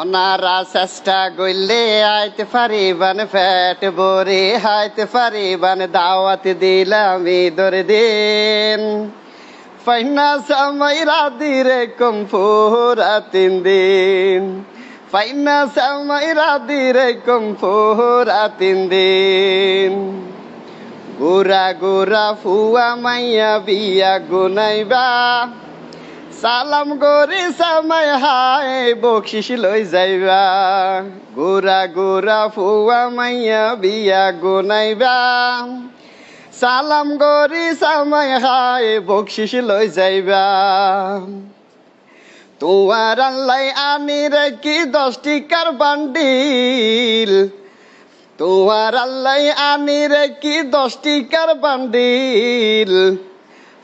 অনারা চেষ্টা করলে আইতে পারিবান ফ্যাট বরে হাইতে পারিবান দাওয়াত দিলাম ঈদের দিন ফাইনা সামাইরা দিরে কম পুরা 3 দিন ফাইনা সামাইরা দিরে কম পুরা 3 দিন গোরা গোরা ফুয়া মাইয়া বিয়া গুনাইবা সালাম গরি সামাই হায় বকশিস লই যাইবা গোরা গোরা ফুয়া মাইয়া বিয়া গুনাইবা সালাম গরি সামাই হায় বকশিস লই যাইবা তোমার আল্লাহ আনি রে কি 10 টিকার বান্ডিল তোমার আল্লাহ আনি রে কি 10 টিকার বান্ডিল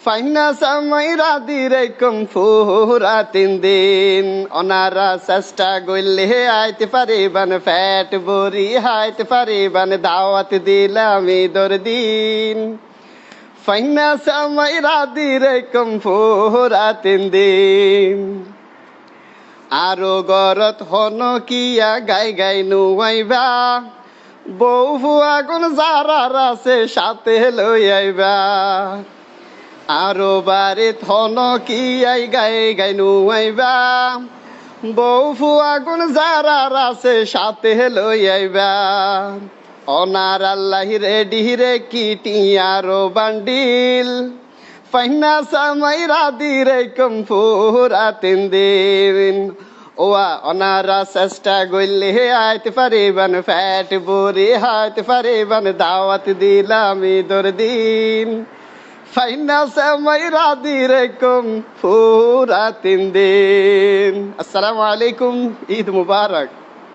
ফাইনা সামাইরা দিরে কম পুরা 3 দিন অনারা চেষ্টা করলে আইতে পারিবান ফ্যাট বরি হাইতে পারিবান দাওয়াত দিলাম ঈদের দিন ফাইনা সামাইরা দিরে কম পুরা 3 দিন আরো গরত হন কিয়া গাই গাই নুয়াইবা বউ ফুয়া কোন যারার আছে সাথে লই আইবা আরো বারে থন কি আই গাই গাই নুয়াইবা বউ ফুয়া গুন যারার আছে সাথে লই আইবা অনার আল্লাহ রেডি রে কিটি আরো বান্ডিল ফাইনা সামাইরা দিরে কম পুরা 3 দিন ওয়া অনারা চেষ্টা করলে আইতে পারিবান ফ্যাট বরি হাইতে পারিবান দাওয়াত দিলাম ঈদের দিন ফাইনা সামাইরা দিরে কম পুরা 3 দিন। আসসালামু আলাইকুম, ঈদ মুবারক।